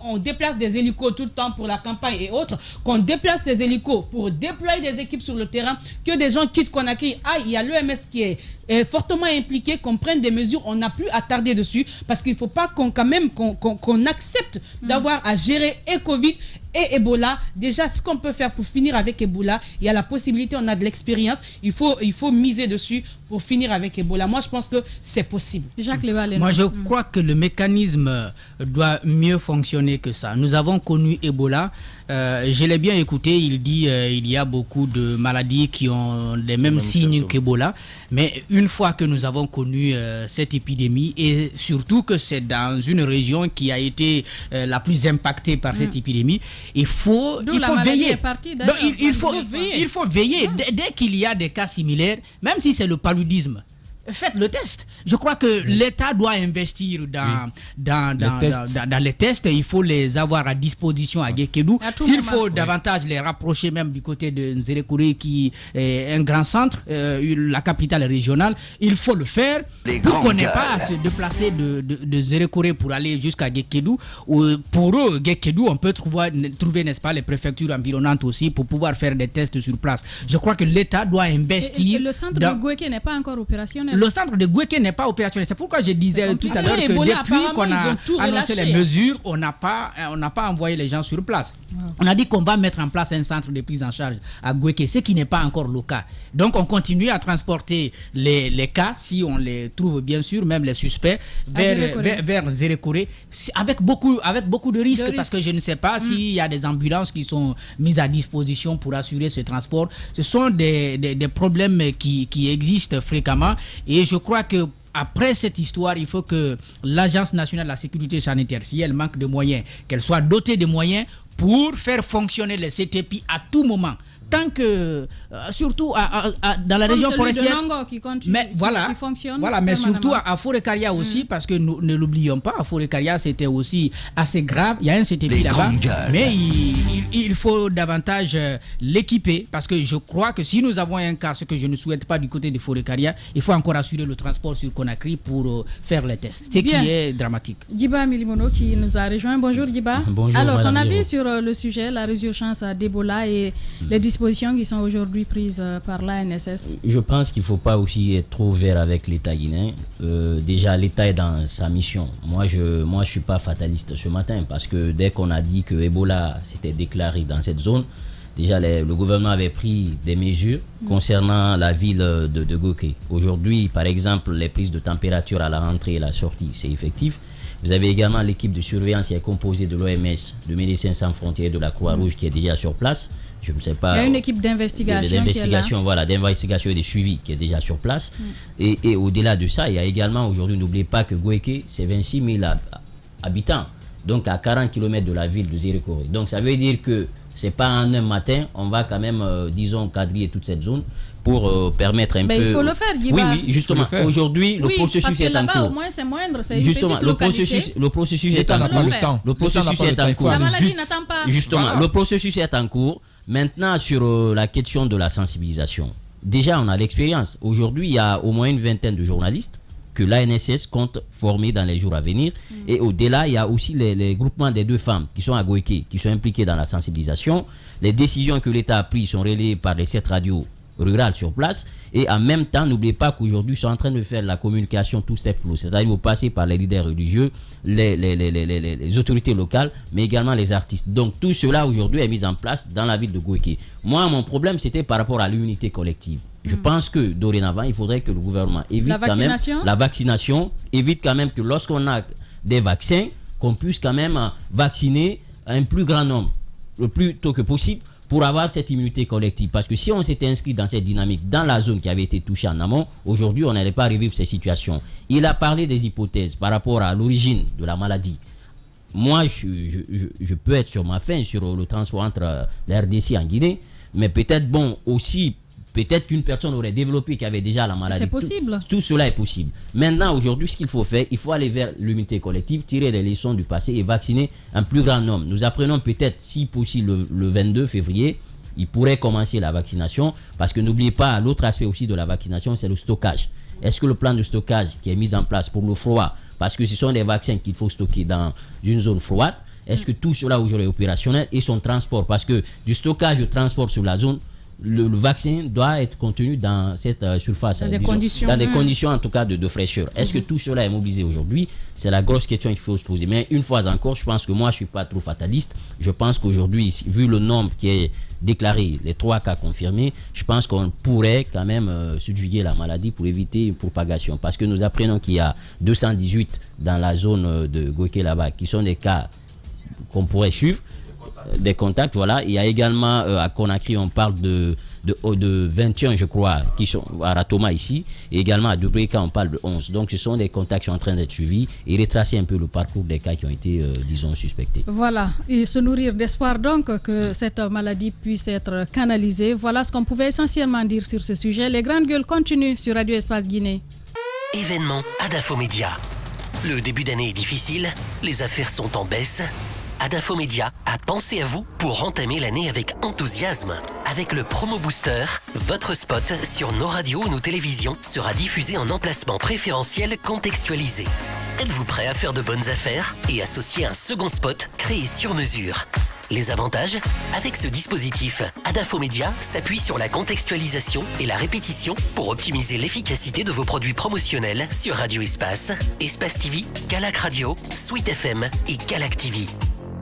on déplace des hélicos tout le temps pour la campagne et autres. Qu'on déplace ces hélicos pour déployer des équipes sur le terrain. Que des gens quittent Conakry. Il y a l'OMS qui est fortement impliqué, qu'on prenne des mesures. On n'a plus à tarder dessus. Parce qu'il ne faut pas qu'on accepte d'avoir à gérer et Covid et Ebola. Déjà, ce qu'on peut faire pour finir avec Ebola, il y a la possibilité, on a de l'expérience, il faut miser dessus pour finir avec Ebola. Moi, je pense que c'est possible. Moi, je crois que le mécanisme doit mieux fonctionner que ça. Nous avons connu Ebola. Je l'ai bien écouté, il dit il y a beaucoup de maladies qui ont les mêmes signes qu'Ebola. Mais une fois que nous avons connu cette épidémie, et surtout que c'est dans une région qui a été la plus impactée par cette épidémie, il faut veiller. Donc, il faut veiller. Dès qu'il y a des cas similaires, même si c'est le paludisme, faites le test. Je crois que l'État doit investir dans les tests. Il faut les avoir à disposition à Guékédou. S'il faut davantage les rapprocher même du côté de Nzerekouré qui est un grand centre, la capitale régionale, il faut le faire pour qu'on n'ait pas à se déplacer de Nzerekouré pour aller jusqu'à Guékédou. Pour eux, Guékédou, on peut trouver, n'est-ce pas, les préfectures environnantes aussi pour pouvoir faire des tests sur place. Je crois que l'État doit investir. Et le centre de Gouéké n'est pas encore opérationnel. Le centre de Gouéké n'est pas opérationnel. C'est pourquoi je disais tout à l'heure que depuis qu'on a annoncé les mesures, on n'a pas envoyé les gens sur place. On a dit qu'on va mettre en place un centre de prise en charge à Gouéké, ce qui n'est pas encore le cas. Donc on continue à transporter les cas, si on les trouve bien sûr, même les suspects, vers Nzerekouré, avec beaucoup de risques, parce que je ne sais pas s'il y a des ambulances qui sont mises à disposition pour assurer ce transport. Ce sont des problèmes qui existent fréquemment. Et je crois que après cette histoire, il faut que l'Agence nationale de la sécurité sanitaire, si elle manque de moyens, qu'elle soit dotée de moyens pour faire fonctionner les CTP à tout moment. Tant que, surtout dans la région forestière, qui fonctionne, mais surtout à Forêt-Caria aussi, parce que nous ne l'oublions pas, à Forêt-Caria c'était aussi assez grave, il y a un CTP là-bas, mais il faut davantage l'équiper, parce que je crois que si nous avons un cas, ce que je ne souhaite pas du côté de Forêt-Caria, il faut encore assurer le transport sur Conakry pour faire les tests, ce qui est dramatique. Djiba Milimono qui nous a rejoint. Bonjour Djiba. Bonjour. Alors ton avis sur le sujet, la résurgence d'Ebola et les dispositions qui sont aujourd'hui prises par l'ANSS? Je pense qu'il ne faut pas aussi être trop vert avec l'État guinéen. Déjà, l'État est dans sa mission. Moi, je ne suis pas fataliste ce matin, parce que dès qu'on a dit que Ebola s'était déclaré dans cette zone, déjà le gouvernement avait pris des mesures concernant la ville de Gouéké. Aujourd'hui, par exemple, les prises de température à la rentrée et la sortie, c'est effectif. Vous avez également l'équipe de surveillance qui est composée de l'OMS, de Médecins Sans Frontières, de la Croix-Rouge qui est déjà sur place. Je ne sais pas. Il y a une équipe d'investigation d'investigation et de suivi qui est déjà sur place. Et au-delà de ça, il y a également aujourd'hui, n'oubliez pas que Gouéké, c'est 26 000 habitants. donc à 40 km de la ville de Zérékoré. Donc ça veut dire que c'est pas en un matin, on va quand même, disons, quadriller toute cette zone pour permettre un peu... Il faut le faire, Guiba. Oui, justement. Aujourd'hui, le processus est en cours. Au moins, c'est moindre, c'est justement, le processus est en cours. Le processus est en cours. La maladie n'attend pas. Justement, le processus est en cours. Maintenant, sur la question de la sensibilisation, déjà, on a l'expérience. Aujourd'hui, il y a au moins une vingtaine de journalistes que l'ANSS compte former dans les jours à venir. Et au-delà, il y a aussi les groupements des 2 femmes qui sont à Goïké, qui sont impliqués dans la sensibilisation. Les décisions que l'État a prises sont relayées par les 7 radios rurales sur place. Et en même temps, n'oubliez pas qu'aujourd'hui, ils sont en train de faire la communication tout step flow, c'est-à-dire vous passez par les leaders religieux, les autorités locales, mais également les artistes. Donc tout cela aujourd'hui est mis en place dans la ville de Goïké. Moi, mon problème, c'était par rapport à l'unité collective. Je pense que dorénavant, il faudrait que le gouvernement évite quand même la vaccination, évite quand même que lorsqu'on a des vaccins, qu'on puisse quand même vacciner un plus grand nombre, le plus tôt que possible, pour avoir cette immunité collective. Parce que si on s'était inscrit dans cette dynamique, dans la zone qui avait été touchée en amont, aujourd'hui, on n'allait pas revivre ces situations. Il a parlé des hypothèses par rapport à l'origine de la maladie. Moi, je peux être sur ma faim sur le transport entre la RDC en Guinée, mais peut-être, aussi... Peut-être qu'une personne aurait développé qui avait déjà la maladie. C'est possible. Tout cela est possible. Maintenant, aujourd'hui, ce qu'il faut faire, il faut aller vers l'unité collective, tirer les leçons du passé et vacciner un plus grand nombre. Nous apprenons peut-être, si possible, le 22 février, il pourrait commencer la vaccination. Parce que n'oubliez pas, l'autre aspect aussi de la vaccination, c'est le stockage. Est-ce que le plan de stockage qui est mis en place pour le froid, parce que ce sont des vaccins qu'il faut stocker dans une zone froide, est-ce que tout cela aujourd'hui est opérationnel et son transport, parce que du stockage au transport sur la zone, le vaccin doit être contenu dans cette surface, dans des conditions en tout cas de fraîcheur. Est-ce que tout cela est mobilisé aujourd'hui? C'est la grosse question qu'il faut se poser. Mais une fois encore, je pense que moi je suis pas trop fataliste. Je pense qu'aujourd'hui, vu le nombre qui est déclaré, les 3 cas confirmés, je pense qu'on pourrait quand même subjuguer la maladie pour éviter une propagation. Parce que nous apprenons qu'il y a 218 dans la zone de Goïké là-bas qui sont des cas qu'on pourrait suivre, des contacts, voilà. Il y a également à Conakry, on parle de 21, je crois, qui sont à Ratoma ici, et également à Dubreka, on parle de 11. Donc ce sont des contacts qui sont en train d'être suivis et retracer un peu le parcours des cas qui ont été, disons, suspectés. Voilà, et se nourrir d'espoir donc que cette maladie puisse être canalisée. Voilà ce qu'on pouvait essentiellement dire sur ce sujet. Les grandes gueules continuent sur Radio Espace Guinée. Événement Adafo Média. Le début d'année est difficile, les affaires sont en baisse. Adafo Média a pensé à vous pour entamer l'année avec enthousiasme. Avec le Promo Booster, votre spot sur nos radios ou nos télévisions sera diffusé en emplacement préférentiel contextualisé. Êtes-vous prêt à faire de bonnes affaires et associer un second spot créé sur mesure? Les avantages? Avec ce dispositif, Adafo Média s'appuie sur la contextualisation et la répétition pour optimiser l'efficacité de vos produits promotionnels sur Radio Espace, Espace TV, Galac Radio, Sweet FM et Galac TV.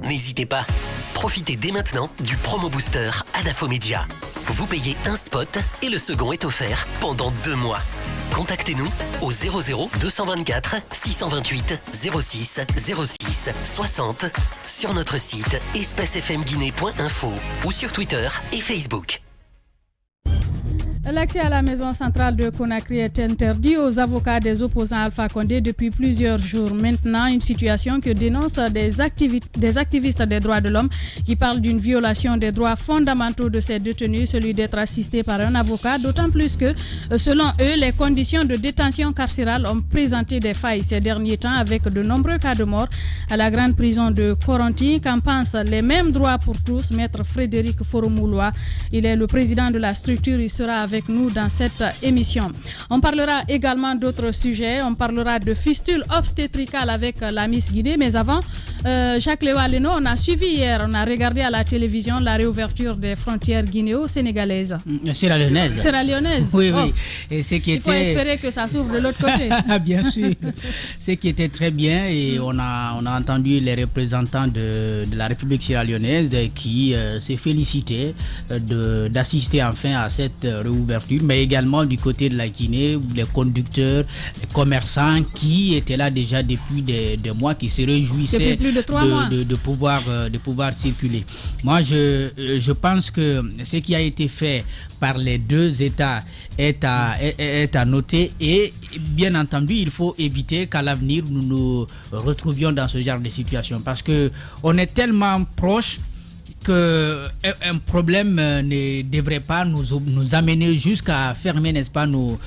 N'hésitez pas, profitez dès maintenant du Promo Booster Adafo Média. Vous payez un spot et le second est offert pendant 2 mois. Contactez-nous au 00 224 628 06 06 60 sur notre site espacefmguinée.info ou sur Twitter et Facebook. L'accès à la maison centrale de Conakry est interdit aux avocats des opposants Alpha Condé depuis plusieurs jours maintenant, une situation que dénoncent des activistes des droits de l'homme qui parlent d'une violation des droits fondamentaux de ces détenus, celui d'être assisté par un avocat, d'autant plus que, selon eux, les conditions de détention carcérale ont présenté des failles ces derniers temps avec de nombreux cas de mort à la grande prison de Coronti. Qu'en pense les mêmes droits pour tous, maître Frédéric Foromoulois. Il est le président de la structure, il sera avec nous dans cette émission. On parlera également d'autres sujets. On parlera de fistule obstétricale avec la Miss Guinée. Mais avant, Jacques Léo-Aleno, on a suivi hier, on a regardé à la télévision la réouverture des frontières guinéo-sénégalaises. Sierra-Léonaise. Oui, oui. Et ce qui il faut espérer que ça s'ouvre de l'autre côté. Bien sûr. Ce qui était très bien, et on a entendu les représentants de la République sierra-léonaise qui s'est félicité d'assister enfin à cette réouverture, mais également du côté de la Guinée, les conducteurs, les commerçants qui étaient là déjà depuis des mois, qui se réjouissaient plus de 3 mois. De pouvoir circuler. Moi, je pense que ce qui a été fait par les deux États est à noter, et bien entendu, il faut éviter qu'à l'avenir, nous nous retrouvions dans ce genre de situation, parce qu'on est tellement proches qu'un problème ne devrait pas nous amener jusqu'à fermer, n'est-ce pas, nos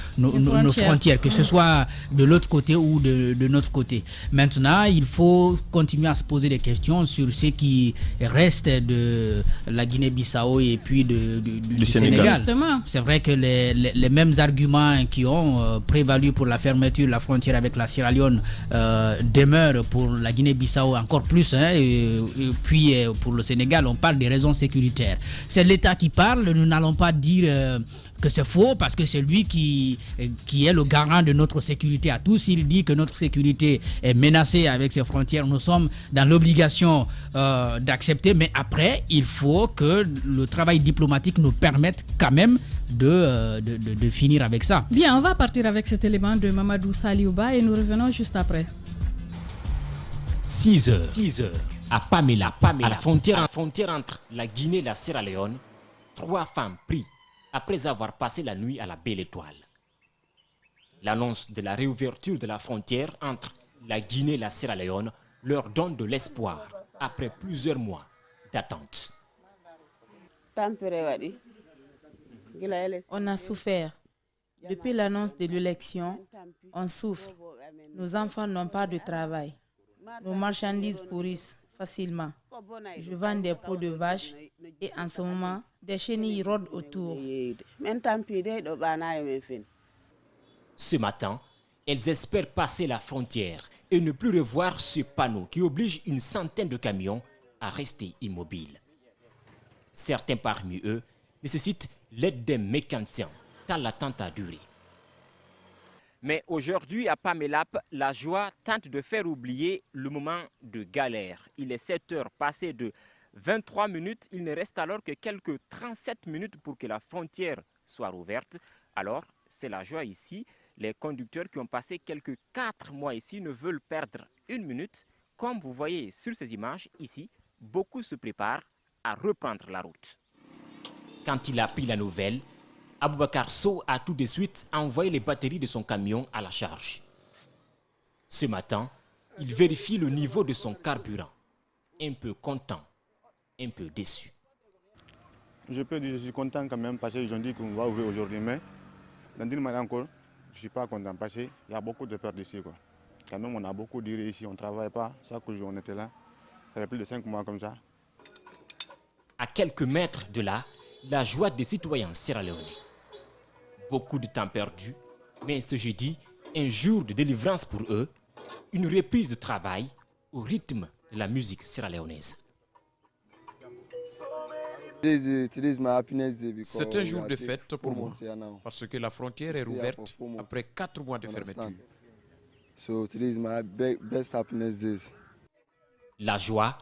frontières, que ce soit de l'autre côté ou de notre côté. Maintenant, il faut continuer à se poser des questions sur ce qui reste de la Guinée-Bissau et puis du Sénégal. C'est vrai que les mêmes arguments qui ont prévalu pour la fermeture de la frontière avec la Sierra Leone demeurent pour la Guinée-Bissau encore plus, et puis pour le Sénégal, on parle des raisons sécuritaires. C'est l'État qui parle, nous n'allons pas dire que c'est faux, parce que c'est lui qui est le garant de notre sécurité à tous. Il dit que notre sécurité est menacée avec ses frontières. Nous sommes dans l'obligation d'accepter, mais après, il faut que le travail diplomatique nous permette quand même de finir avec ça. Bien, on va partir avec cet élément de Mamadou Saliouba et nous revenons juste après. 6 heures. À Pamela, à la frontière entre la Guinée et la Sierra Leone, 3 femmes prises après avoir passé la nuit à la Belle Étoile. L'annonce de la réouverture de la frontière entre la Guinée et la Sierra Leone leur donne de l'espoir après plusieurs mois d'attente. On a souffert. Depuis l'annonce de l'élection, on souffre. Nos enfants n'ont pas de travail. Nos marchandises pourrissent facilement. Je vends des peaux de vache et en ce moment, des chenilles rôdent autour. Ce matin, elles espèrent passer la frontière et ne plus revoir ce panneau qui oblige une centaine de camions à rester immobiles. Certains parmi eux nécessitent l'aide des mécaniciens, tant l'attente a duré. Mais aujourd'hui, à Pamelap, la joie tente de faire oublier le moment de galère. Il est 7 heures passées de 23 minutes. Il ne reste alors que quelques 37 minutes pour que la frontière soit rouverte. Alors, c'est la joie ici. Les conducteurs qui ont passé quelques 4 mois ici ne veulent perdre une minute. Comme vous voyez sur ces images ici, beaucoup se préparent à reprendre la route. Quand il a pris la nouvelle, Aboubakar Sow a tout de suite envoyé les batteries de son camion à la charge. Ce matin, il vérifie le niveau de son carburant. Un peu content, un peu déçu. Je peux dire que je suis content quand même parce qu'ils ont dit qu'on va ouvrir aujourd'hui, mais dans une manière encore, je ne suis pas content parce qu'il y a beaucoup de pertes ici. Quand même, on a beaucoup d'irrés ici, on ne travaille pas. Chaque jour, on était là. Ça fait plus de 5 mois comme ça. À quelques mètres de là, la joie des citoyens sierra-léonais. Beaucoup de temps perdu, mais ce jeudi, un jour de délivrance pour eux, une reprise de travail au rythme de la musique sierra-léonaise. C'est un jour de fête pour moi, parce que la frontière est rouverte après 4 mois de fermeture. La joie,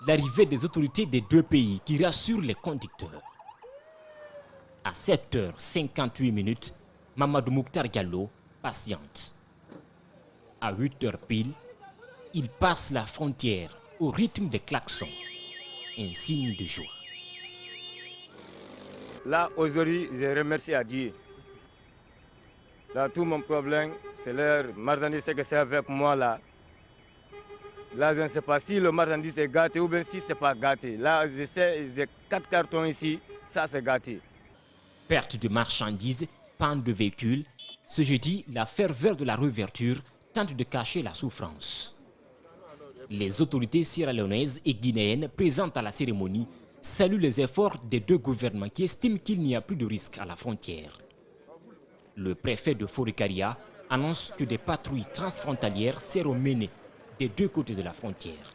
l'arrivée des autorités des deux pays qui rassurent les conducteurs. À 7h58, Mamadou Mouktar Diallo patiente. À 8h pile, il passe la frontière au rythme des klaxons, un signe de joie. Là, aujourd'hui, je remercie à Dieu. Là, tout mon problème, c'est leur marchandise que c'est avec moi là. Là, je ne sais pas si le marchandise est gâté ou bien si ce n'est pas gâté. Là, je sais, j'ai 4 cartons ici, ça c'est gâté. Perte de marchandises, panne de véhicules. Ce jeudi, la ferveur de la réouverture tente de cacher la souffrance. Les autorités sierra-léonaises et guinéennes présentes à la cérémonie saluent les efforts des deux gouvernements qui estiment qu'il n'y a plus de risque à la frontière. Le préfet de Forikaria annonce que des patrouilles transfrontalières seront menées des deux côtés de la frontière.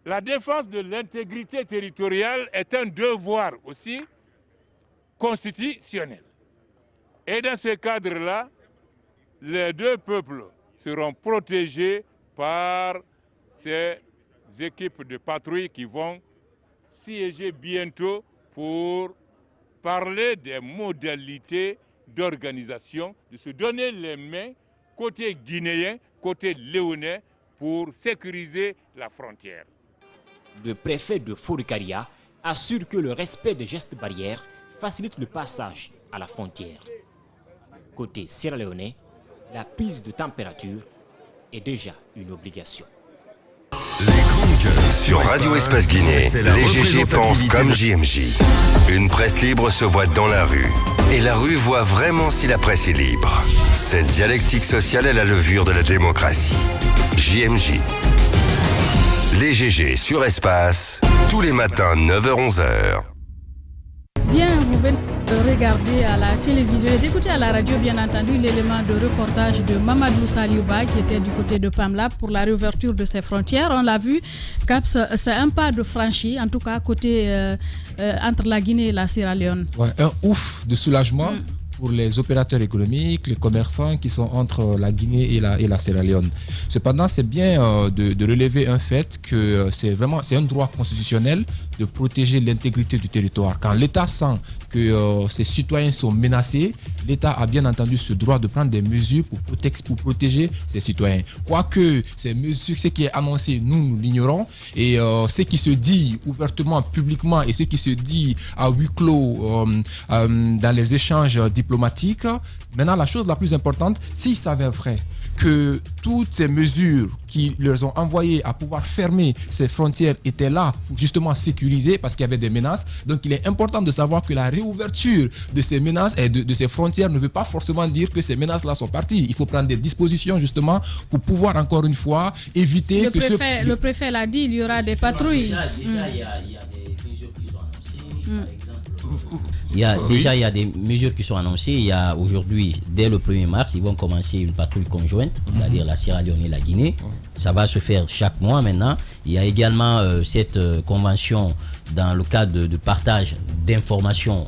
La défense de l'intégrité territoriale est un devoir aussi constitutionnel. Et dans ce cadre-là, les deux peuples seront protégés par ces équipes de patrouille qui vont siéger bientôt pour parler des modalités d'organisation, de se donner les mains côté guinéen, côté léonais, pour sécuriser la frontière. Le préfet de Forikaria assure que le respect des gestes barrières facilite le passage à la frontière. Côté sierra-léonais, la prise de température est déjà une obligation. Sur Radio Espace Guinée, les GG pensent comme JMJ. Une presse libre se voit dans la rue. Et la rue voit vraiment si la presse est libre. Cette dialectique sociale est la levure de la démocratie. JMJ. Les GG sur Espace, tous les matins 9h-11h. Bien, vous venez de regarder à la télévision et d'écouter à la radio, bien entendu, l'élément de reportage de Mamadou Saliouba qui était du côté de PAMLAP pour la réouverture de ses frontières. On l'a vu, CAPS, c'est un pas de franchi, en tout cas côté entre la Guinée et la Sierra Leone. Ouais, un ouf de soulagement pour les opérateurs économiques, les commerçants qui sont entre la Guinée et la Sierra Leone. Cependant, c'est bien de relever un fait que c'est un droit constitutionnel de protéger l'intégrité du territoire. Quand l'État sent que ses citoyens sont menacés, l'État a bien entendu ce droit de prendre des mesures pour protéger ses citoyens. Quoique ces mesures, ce qui est annoncé, nous l'ignorons, et ce qui se dit ouvertement, publiquement, et ce qui se dit à huis clos dans les échanges diplomatiques. Maintenant, la chose la plus importante, s'il s'avère vrai que toutes ces mesures qui leur ont envoyé à pouvoir fermer ces frontières étaient là pour justement sécuriser parce qu'il y avait des menaces. Donc il est important de savoir que la réouverture de ces menaces et de ces frontières ne veut pas forcément dire que ces menaces-là sont parties. Il faut prendre des dispositions justement pour pouvoir encore une fois éviter le préfet l'a dit, il y aura des patrouilles. Déjà, il y a des mesures qui sont annoncées, par exemple. Il y a des mesures qui sont annoncées. Il y a aujourd'hui, dès le 1er mars, ils vont commencer une patrouille conjointe, c'est-à-dire la Sierra Leone et la Guinée. Ça va se faire chaque mois maintenant. Il y a également cette convention dans le cadre de partage d'informations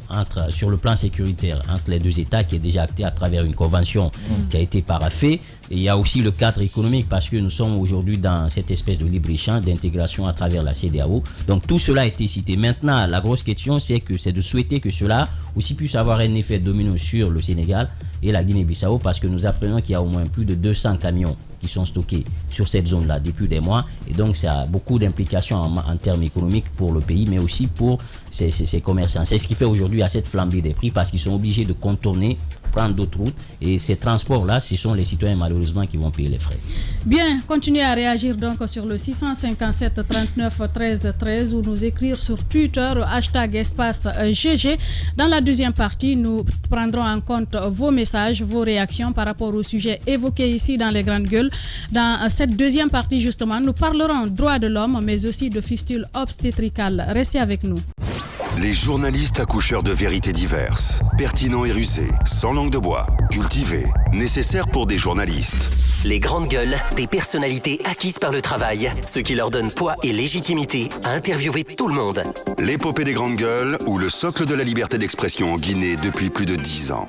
sur le plan sécuritaire entre les deux États qui est déjà actée à travers une convention qui a été paraphée. Et il y a aussi le cadre économique parce que nous sommes aujourd'hui dans cette espèce de libre-échange, d'intégration à travers la CEDEAO. Donc tout cela a été cité. Maintenant, la grosse question, c'est de souhaiter que cela aussi puisse avoir un effet domino sur le Sénégal et la Guinée-Bissau parce que nous apprenons qu'il y a au moins plus de 200 camions qui sont stockés sur cette zone-là depuis des mois. Et donc, ça a beaucoup d'implications en termes économiques pour le pays, mais aussi pour ces commerçants. C'est ce qui fait aujourd'hui à cette flambée des prix parce qu'ils sont obligés de contourner, prendre d'autres routes. Et ces transports-là, ce sont les citoyens malheureusement qui vont payer les frais. Bien, continuez à réagir donc sur le 657 39 13 13 ou nous écrire sur Twitter, #espace GG. Dans la deuxième partie, nous prendrons en compte vos messages, vos réactions par rapport au sujet évoqué ici dans les grandes gueules. Dans cette deuxième partie, justement, nous parlerons droits de l'homme, mais aussi de fistules obstétricales. Restez avec nous. Les journalistes accoucheurs de vérités diverses, pertinents et rusés, sans langue de bois, cultivés, nécessaires pour des journalistes. Les grandes gueules, des personnalités acquises par le travail, ce qui leur donne poids et légitimité à interviewer tout le monde. L'épopée des grandes gueules ou le socle de la liberté d'expression en Guinée depuis plus de 10 ans.